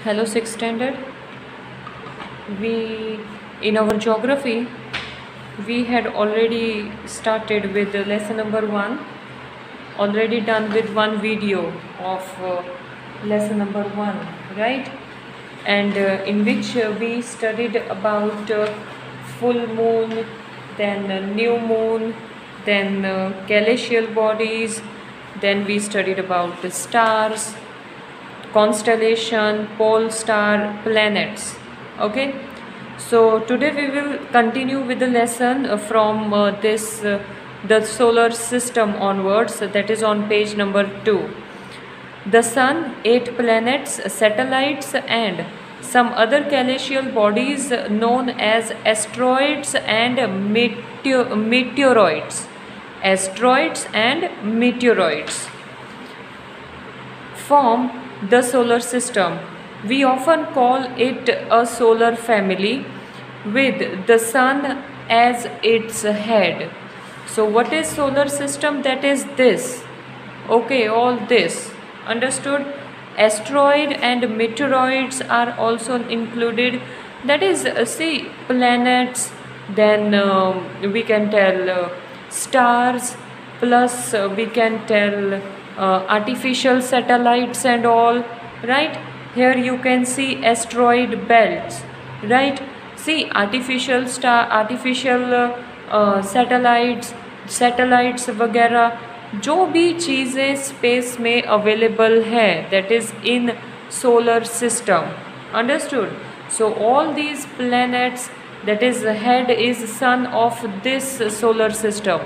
Hello, sixth standard. We in our geography we had already started with lesson number 1, already done with one video of lesson number 1, right? And in which we studied about full moon, then new moon, then celestial bodies, then we studied about the stars, constellation, pole star, planets. Okay, so today we will continue with the lesson from this the solar system onwards, that is on page number 2. The sun, 8 planets, satellites, and some other celestial bodies known as asteroids and meteoroids. Asteroids and meteoroids form the solar system. We often call it a solar family with the sun as its head. So what is solar system? That is this. Okay, all this. Understood? Asteroid and meteoroids are also included. That is, see, planets, then we can tell stars, plus we can tell artificial satellites and all, right? Here you can see asteroid belts, right? See, artificial satellites वगैरह जो भी चीज़ें space में available है, that is in solar system. Understood? So all these planets, that is head is son of this solar system.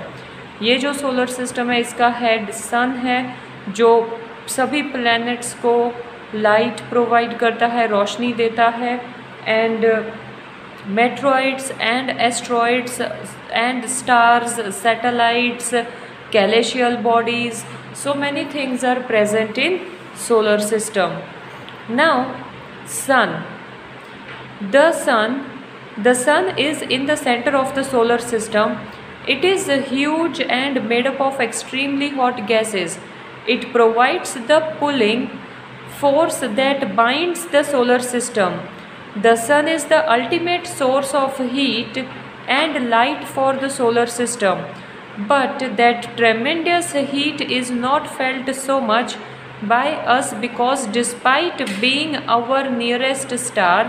ये जो solar system है इसका हेड सन है, जो सभी प्लैनेट्स को लाइट प्रोवाइड करता है, रोशनी देता है. And meteoroids and asteroids and stars, satellites, celestial bodies, so many things are present in solar system. Now sun, the sun is in the center of the solar system. It is huge and made up of extremely hot gases. It provides the pulling force that binds the solar system. The sun is the ultimate source of heat and light for the solar system, but that tremendous heat is not felt so much by us because despite being our nearest star,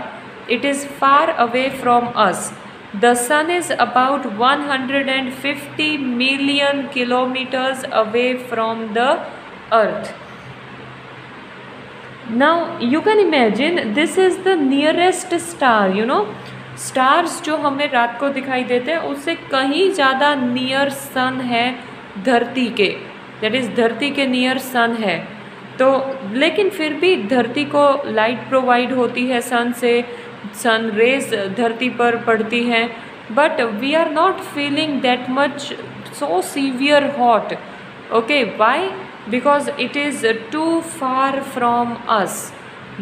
it is far away from us. The sun is about 150 million kilometers away from the earth. Now you can imagine this is the nearest star, you know. Stars जो हमें रात को दिखाई देते हैं उससे कहीं ज़्यादा नियर सन है धरती के, दैट इज़ धरती के नियर सन है. तो लेकिन फिर भी धरती को लाइट प्रोवाइड होती है सन से, सन रेज धरती पर पड़ती हैं, but we are not feeling that much so severe hot. Okay, why? Because it is too far from us.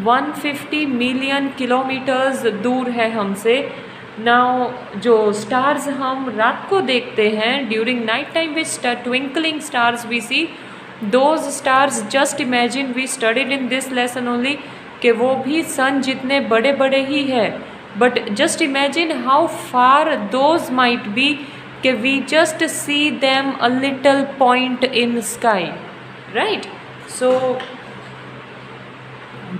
150 million kilometers दूर है हमसे. Now जो stars हम रात को देखते हैं during night time with twinkling stars we see, those stars just imagine, we studied in this lesson only, कि वो भी sun जितने बड़े बड़े ही है, but just imagine how far those might be, कि we just see them a little point in sky. Right? So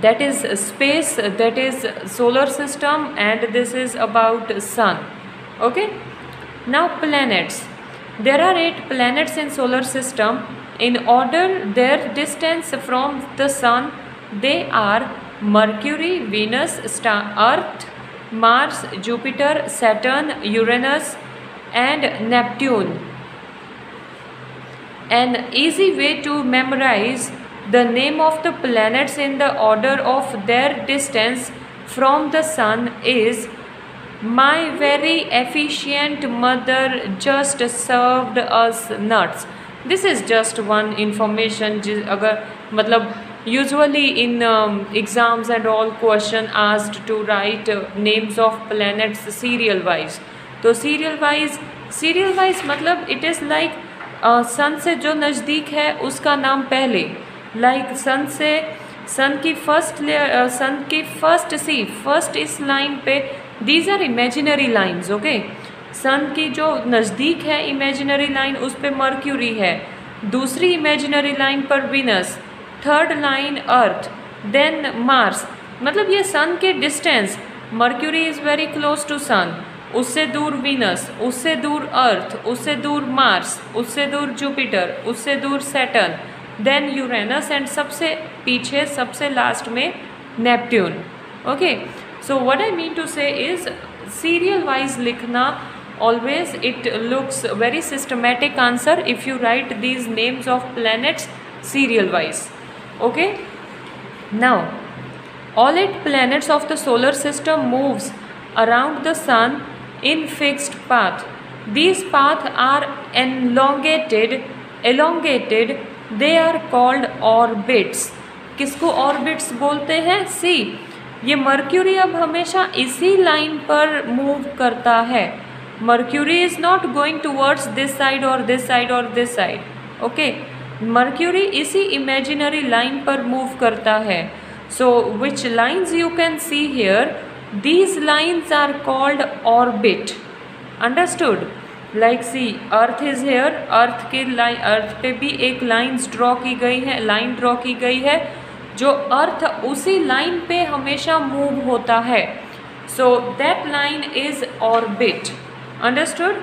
that is space, that is solar system, and this is about sun. Okay, now planets. There are 8 planets in solar system. In order their distance from the sun, they are Mercury, Venus, Earth, Mars, Jupiter, Saturn, Uranus and Neptune. An easy way to memorize the name of the planets in the order of their distance from the sun is, my very efficient mother just served us nuts. This is just one information. अगर मतलब usually in exams and all question asked to write names of planets serial wise. तो serial wise मतलब it is like सन से जो नज़दीक है उसका नाम पहले, लाइक सन से सन की फर्स्ट इस लाइन पे, these are imaginary lines, okay. Sun की जो नज़दीक है इमेजिनरी लाइन उस पे मर्क्यूरी है, दूसरी इमेजिनरी लाइन पर Venus, third line Earth, then Mars. मतलब ये सन के distance, Mercury is very close to sun, उससे दूर विनस, उससे दूर अर्थ, उससे दूर मार्स, उससे दूर जुपिटर, उससे दूर सैटर्न, देन यूरेनस एंड सबसे पीछे सबसे लास्ट में Neptune, okay. So what I mean to say is serial wise लिखना, always it looks very systematic answer if you write these names of planets serial wise, okay. Now all 8 planets of the solar system moves around the sun in fixed path. These paths are elongated, they are called orbits. किसको orbits बोलते हैं? सी, ये mercury अब हमेशा इसी line पर move करता है। Mercury is not going towards this side or this side or this side, okay. Mercury इसी imaginary line पर move करता है। So which lines you can see here? These lines are called orbit, understood? Like see, Earth is here, Earth पे भी एक line draw की गई है जो अर्थ उसी लाइन पे हमेशा मूव होता है। So that line is orbit, understood?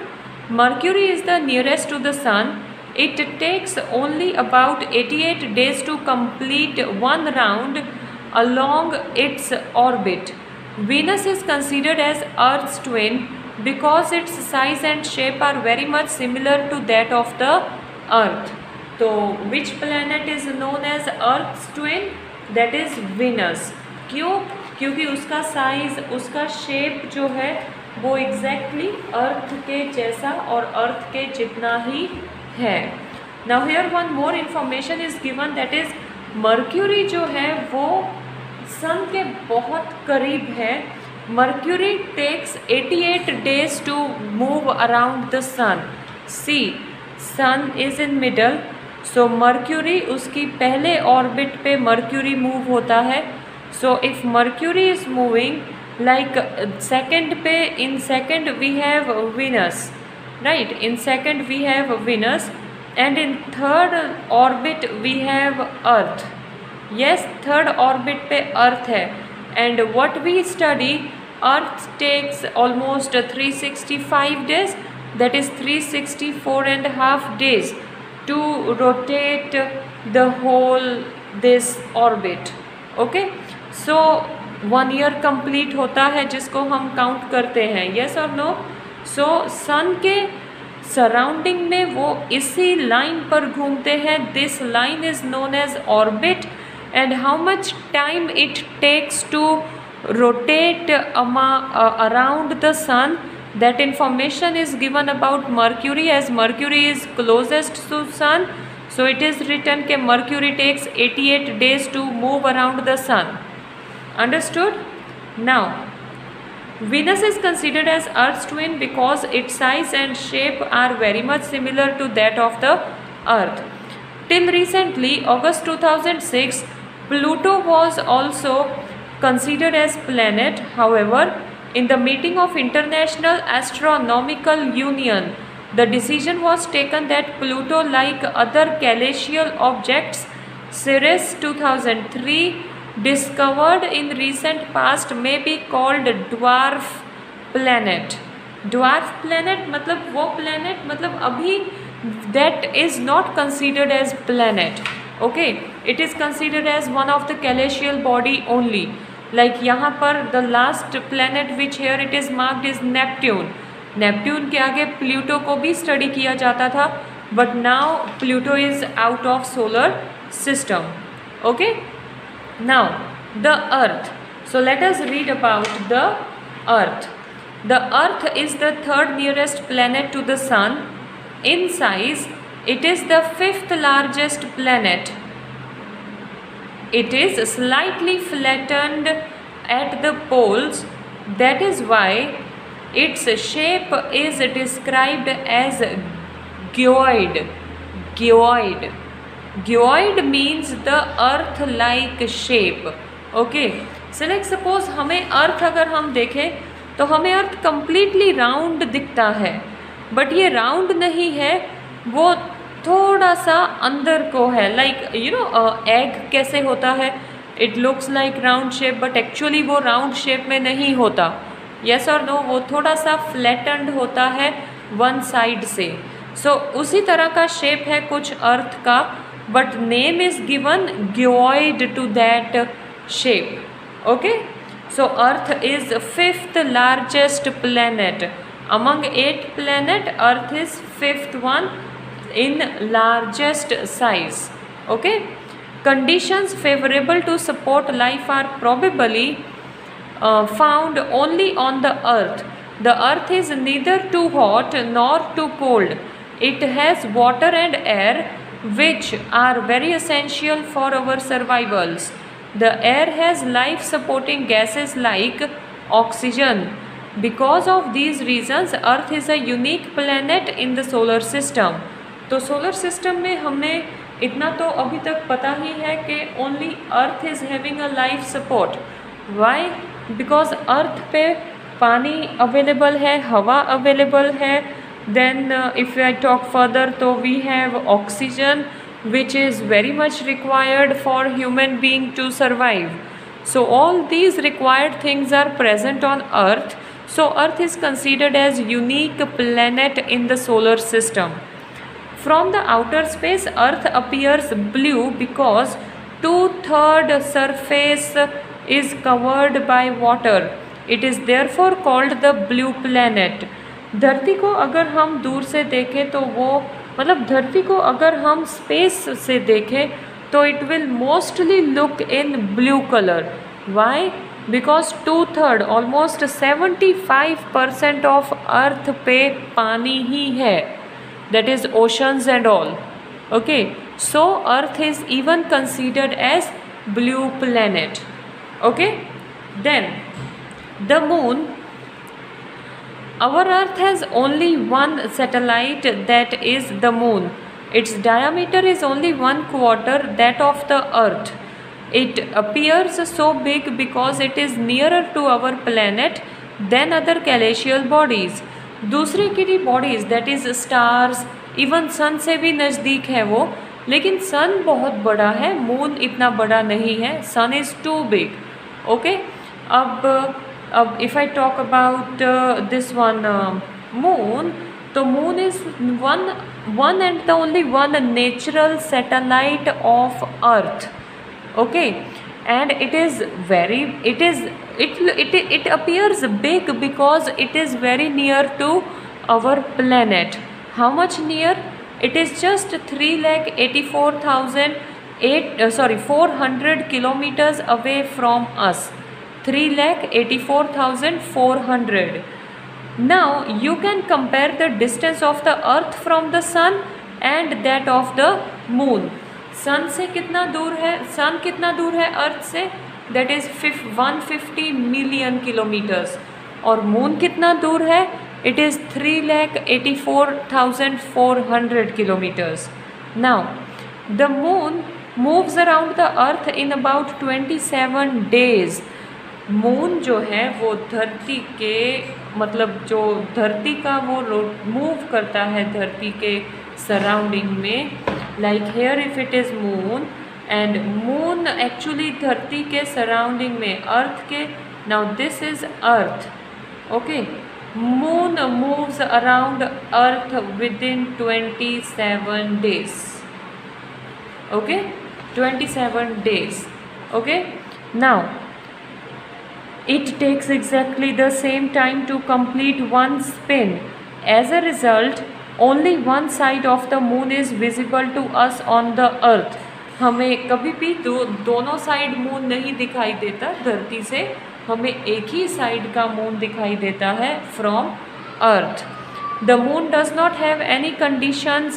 Mercury is the nearest to the sun. It takes only about 88 days to complete one round along its orbit. Venus is considered as Earth's twin because its size and shape are very much similar to that of the Earth. So which planet is known as Earth's twin? That is Venus. क्यों? क्योंकि उसका size, उसका shape जो है वो exactly अर्थ के जैसा और अर्थ के जितना ही है। Now here one more information is given, that is Mercury जो है वो सन के बहुत करीब है। Mercury takes 88 days to move around the sun. See, sun is in middle, so Mercury उसकी पहले ऑर्बिट पे मर्क्यूरी मूव होता है। So if Mercury is moving like second पे, in second we have Venus, right? In second we have Venus and in third orbit we have Earth. Yes, third orbit पे Earth है and what we study, Earth takes almost 365 days, that is 364.5 days to rotate the whole this orbit, okay. So 1 year complete होता है जिसको हम count करते हैं, yes और no. सो सन के सराउंडिंग में वो इसी लाइन पर घूमते हैं। This line is known as orbit and how much time it takes to rotate around the sun, that information is given about Mercury as Mercury is closest to sun. So it is written के Mercury takes 88 days to move around the sun, understood? Now Venus is considered as Earth's twin because its size and shape are very much similar to that of the Earth. Till recently, August 2006, Pluto was also considered as planet. However, in the meeting of International Astronomical Union, the decision was taken that Pluto, like other celestial objects, Ceres 2003 discovered in recent past, may be called dwarf planet. Dwarf planet मतलब वो planet, मतलब अभी that is not considered as planet, okay. It is considered as one of the celestial body only. Like यहाँ पर the last planet which here it is marked is Neptune. Neptune के आगे Pluto को भी study किया जाता था, but now Pluto is out of solar system, okay. Now the Earth. So let us read about the Earth. The Earth is the third nearest planet to the Sun. In size, it is the 5th largest planet. It is slightly flattened at the poles. That is why its shape is described as geoid. Geoid. Geoid means the earth like shape. Okay, so like suppose हमें अर्थ अगर हम देखें तो हमें अर्थ completely round दिखता है, but ये round नहीं है, वो थोड़ा सा अंदर को है. लाइक यू नो एग कैसे होता है, it looks like round shape but actually वो राउंड शेप में नहीं होता. यस और नो, वो थोड़ा सा फ्लैटेंड होता है वन साइड से. सो उसी तरह का शेप है कुछ अर्थ का, but name is given geoid to that shape. Okay, so earth is fifth largest planet among 8 planet. Earth is fifth one in largest size. Okay, conditions favorable to support life are probably found only on the earth. The earth is neither too hot nor too cold. It has water and air, which are very essential for our survivals. The air has life supporting gases like oxygen. Because of these reasons, earth is a unique planet in the solar system. तो solar system में हमें इतना तो अभी तक पता ही है कि only Earth is having a life support. Why? Because Earth पे पानी अवेलेबल है, हवा अवेलेबल है. Then if I talk further तो we have oxygen which is very much required for human being to survive. So all these required things are present on earth. So earth is considered as unique planet in the solar system. From the outer space, earth appears blue because 2/3 surface is covered by water. It is therefore called the blue planet. धरती को अगर हम दूर से देखें तो वो मतलब धरती को अगर हम स्पेस से देखें तो it will mostly look in blue colour. Why? Because 2/3 almost 75% of earth पे पानी ही है, that is oceans and all. Okay, so earth is even considered as blue planet. Okay, then the moon. Our earth has only one satellite, that is the moon. Its diameter is only 1/4 that of the earth. It appears so big because it is nearer to our planet than other celestial bodies. दूसरी की bodies, that is stars, even sun से भी नज़दीक है वो, लेकिन sun बहुत बड़ा है, moon इतना बड़ा नहीं है. sun is too big. Okay, अब if I talk about this one moon, तो moon is one and the only one natural satellite of earth. Okay, and it appears big because it is very near to our planet. How much near? It is just 400 kilometers away from us. 3,84,400. Now you can compare the distance of the earth from the sun and that of the moon. सन से कितना दूर है, सन कितना दूर है अर्थ से, that is 150 million kilometres. और moon कितना दूर है, it is 3,84,400 kilometers. Now the moon moves around the earth in about 27 days. Moon जो है वो धरती के मतलब जो धरती का वो मूव करता है धरती के सराउंडिंग में. Like here if it is moon and moon actually धरती के सराउंडिंग में अर्थ के. Now this is earth. Okay, moon moves around earth within 27 days. Okay, 27 days. Okay, now it takes exactly the same time to complete one spin. As a result, only one side of the moon is visible to us on the earth. हमें कभी भी दोनों side moon नहीं दिखाई देता धरती से, हमें एक ही साइड का मून दिखाई देता है from earth. The moon does not have any conditions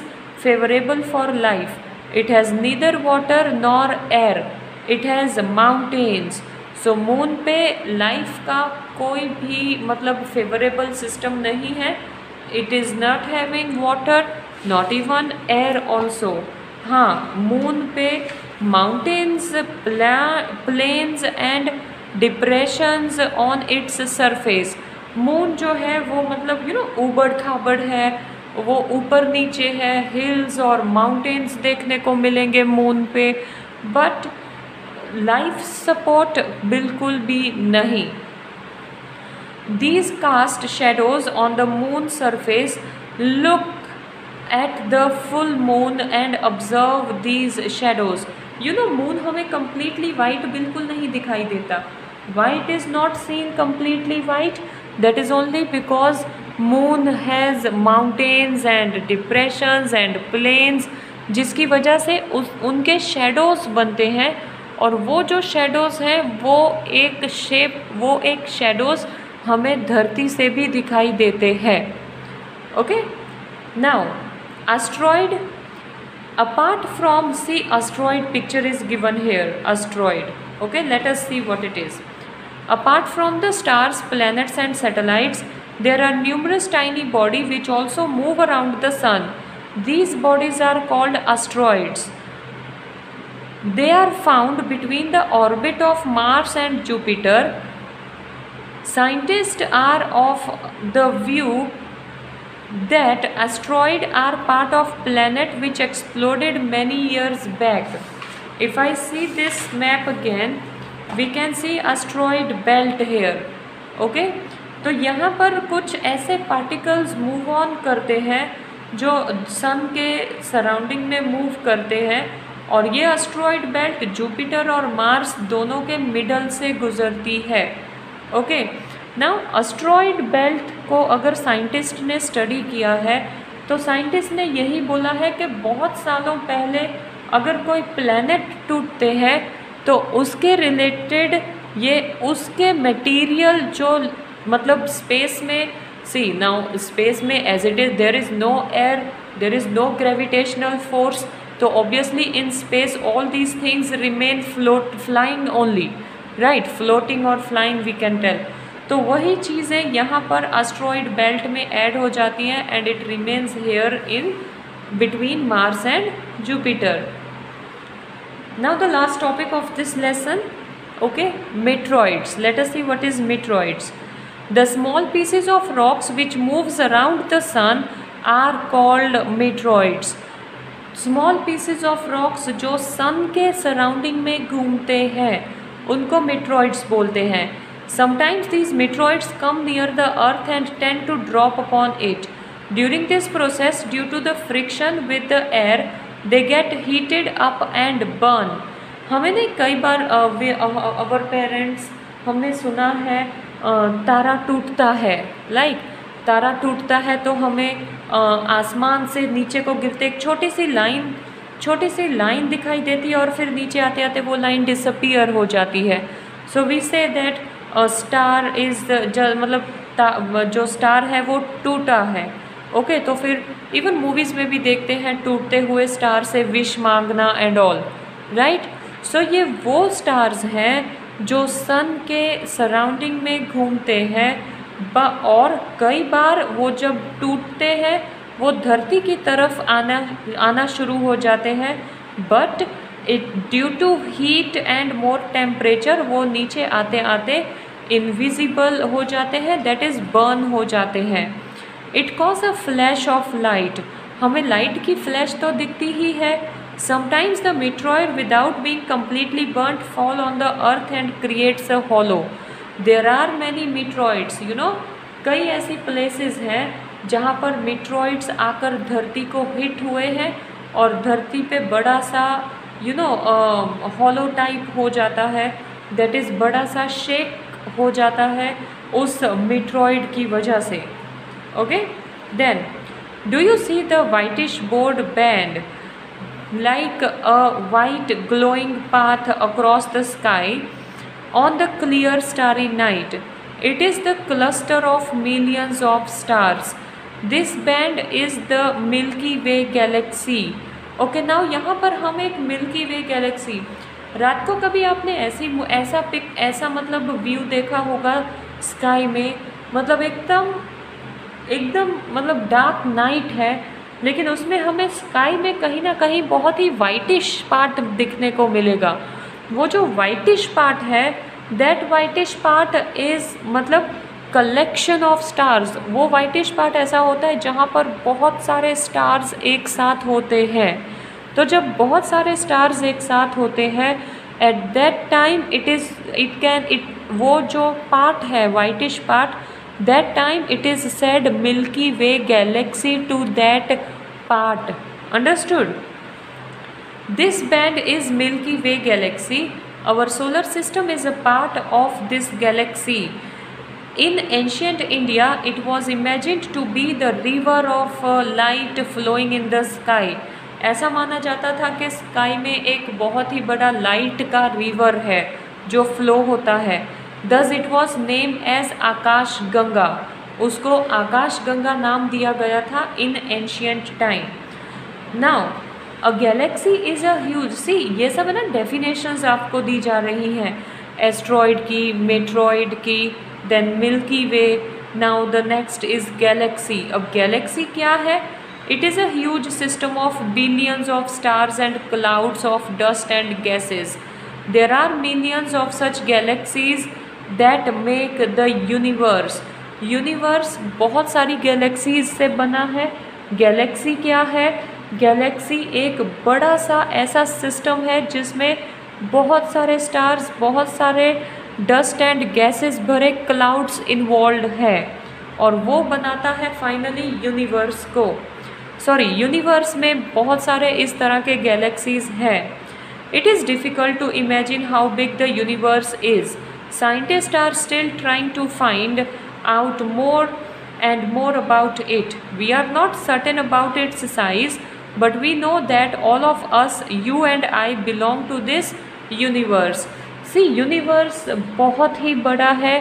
favorable for life. It has neither water nor air. It has mountains. So moon पे लाइफ का कोई भी मतलब फेवरेबल सिस्टम नहीं है. It is not having water, not even air also. हाँ, moon पे mountains, plains and depressions on its surface. Moon जो है वो मतलब ऊबड़ खाबड़ है, वो ऊपर नीचे है, हिल्स और माउंटेन्स देखने को मिलेंगे मून पे, बट लाइफ सपोर्ट बिल्कुल भी नहीं। These cast shadows on the moon surface. Look at the full moon and observe these shadows. Moon हमें completely white बिल्कुल नहीं दिखाई देता. Why it is not seen completely white? That is only because moon has mountains and depressions and plains, जिसकी वजह से उनके shadows बनते हैं, और वो जो shadows हैं वो एक shadows हमें धरती से भी दिखाई देते हैं। Okay, now asteroid, apart from see asteroid picture is given here, asteroid. Okay, let us see what it is. Apart from the stars, planets and satellites, there are numerous tiny body which also move around the sun. These bodies are called asteroids. They are found between the orbit of Mars and Jupiter. Scientists are of the view that asteroids are part of planet which exploded many years back. If I see this map again, we can see asteroid belt here. Okay? तो यहाँ पर कुछ ऐसे particles move on करते हैं जो सन के surrounding में मूव करते हैं, और ये एस्ट्रॉइड बेल्ट जुपिटर और मार्स दोनों के मिडल से गुजरती है। ओके, नाउ एस्ट्रॉइड बेल्ट को अगर साइंटिस्ट ने स्टडी किया है तो साइंटिस्ट ने यही बोला है कि बहुत सालों पहले अगर कोई प्लैनेट टूटते हैं तो उसके रिलेटेड ये उसके मटेरियल जो मतलब स्पेस में, सी नाउ स्पेस में as it is there is no air, there is no gravitational force, तो obviously in space all these things remain flying only, right, floating और फ्लाइंग वी कैन टेल। तो वही चीज़ें यहाँ पर asteroid belt में add हो जाती हैं and it remains here in between Mars and Jupiter. Now the last topic of this lesson, okay, meteoroids. Let us see what is meteoroids. The small pieces of rocks which moves around the sun are called meteoroids. Small pieces of rocks जो सन के surrounding में घूमते हैं उनको meteoroids बोलते हैं। Sometimes these meteoroids come near the earth and tend to drop upon it. During this process, due to the friction with the air, they get heated up and burn. हमें नहीं कई बार our parents हमने सुना है तारा टूटता है, like तारा टूटता है तो हमें आसमान से नीचे को गिरते एक छोटी सी लाइन दिखाई देती है और फिर नीचे आते आते वो लाइन डिसअपीयर हो जाती है। So we say that star is मतलब जो स्टार है वो टूटा है। ओके, तो फिर इवन मूवीज़ में भी देखते हैं टूटते हुए स्टार से विश मांगना एंड ऑल, राइट। सो ये वो स्टार्स हैं जो सन के सराउंडिंग में घूमते हैं, और कई बार वो जब टूटते हैं वो धरती की तरफ आना शुरू हो जाते हैं, but it due to heat and more temperature वो नीचे आते आते इनविजिबल हो जाते हैं, दैट इज़ बर्न हो जाते हैं। It cause a flash of light, हमें लाइट की फ्लैश तो दिखती ही है। Sometimes the meteoroid without being completely burned fall on the earth and creates a hollow. There are many meteoroids, कई ऐसी प्लेसेस हैं जहाँ पर meteoroids आकर धरती को हिट हुए हैं और धरती पे बड़ा सा हॉलो टाइप हो जाता है, दैट इज़ बड़ा सा शेक हो जाता है उस meteoroid की वजह से। Okay, then do you see the whitish broad band like a white glowing path across the sky on the clear starry night? It is the cluster of millions of stars. This band is the Milky Way galaxy. Okay, now यहाँ पर हम एक Milky Way galaxy, रात को कभी आपने ऐसा मतलब व्यू देखा होगा स्काई में, मतलब एकदम मतलब डार्क नाइट है लेकिन उसमें हमें स्काई में कहीं ना कहीं बहुत ही वाइटिश पार्ट दिखने को मिलेगा। वो जो वाइटिश पार्ट है, दैट वाइटिश पार्ट इज़ मतलब कलेक्शन ऑफ स्टार्स। वो वाइटिश पार्ट ऐसा होता है जहाँ पर बहुत सारे स्टार्स एक साथ होते हैं। तो जब बहुत सारे स्टार्स एक साथ होते हैं, एट दैट टाइम वो जो पार्ट है whitish part, that time it is said Milky Way galaxy to that part. Understood? This band is Milky Way galaxy. Our solar system is a part of this galaxy. In ancient India, it was imagined to be the river of light flowing in the sky. ऐसा माना जाता था कि sky में एक बहुत ही बड़ा light का रिवर है जो फ्लो होता है। Thus it was named as आकाश गंगा। उसको आकाश गंगा नाम दिया गया था in ancient time. Now a galaxy is a huge, see ये सब है ना डेफिनेशंस आपको दी जा रही हैं, एस्ट्रॉयड की, मेट्रॉयड की, then milky way. Now the next is galaxy. अब गैलेक्सी क्या है? It is a huge system of billions of stars and clouds of dust and gases. There are millions of such galaxies that make the universe. Universe बहुत सारी galaxies से बना है। Galaxy क्या है? गैलेक्सी एक बड़ा सा ऐसा सिस्टम है जिसमें बहुत सारे स्टार्स, बहुत सारे डस्ट एंड गैसेस भरे क्लाउड्स इन्वॉल्व है, और वो बनाता है फाइनली यूनिवर्स को। यूनिवर्स में बहुत सारे इस तरह के गैलेक्सीज हैं। It is difficult to imagine how big the universe is. Scientists are still trying to find out more about it. We are not certain about its size, but we know that all of us, you and I, belong to this universe. See, universe बहुत ही बड़ा है।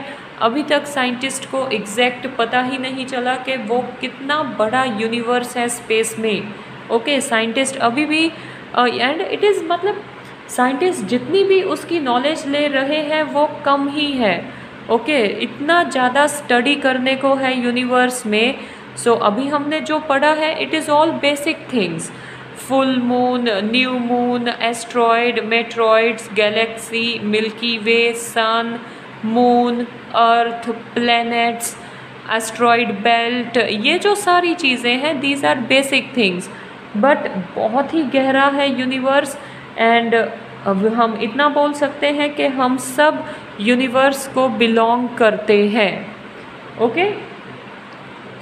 अभी तक scientist को exact पता ही नहीं चला कि वो कितना बड़ा यूनिवर्स है स्पेस में। ओके, साइंटिस्ट अभी भी एंड इट इज़ मतलब साइंटिस्ट जितनी भी उसकी नॉलेज ले रहे हैं वो कम ही है। ओके, इतना ज़्यादा स्टडी करने को है यूनिवर्स में। सो अभी हमने जो पढ़ा है it is all basic things, full moon, new moon, asteroid, meteoroids, galaxy, Milky Way, sun, moon, Earth, planets, asteroid belt, ये जो सारी चीज़ें हैं these are basic things. But बहुत ही गहरा है यूनिवर्स, एंड अब हम इतना बोल सकते हैं कि हम सब यूनिवर्स को बिलोंग करते हैं। Okay,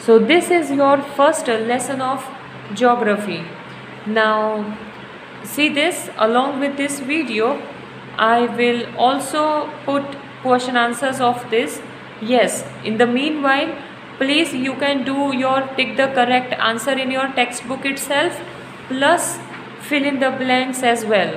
so this is your first lesson of geography. Now see this, along with this video I will also put question answers of this. Yes, in the meanwhile please you can do your tick the correct answer in your textbook itself, plus fill in the blanks as well.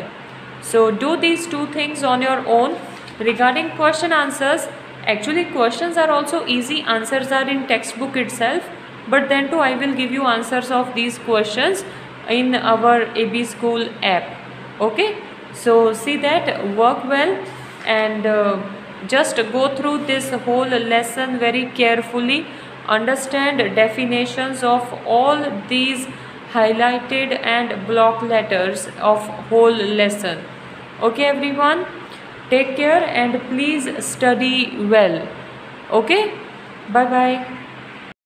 So do these two things on your own. Regarding question answers, actually questions are also easy, answers are in textbook itself, but then too I will give you answers of these questions in our AB School app. Okay, so see that, work well, and just go through this whole lesson very carefully. Understand definitions of all these highlighted and block letters of whole lesson. Okay everyone, take care and please study well. Okay, bye bye.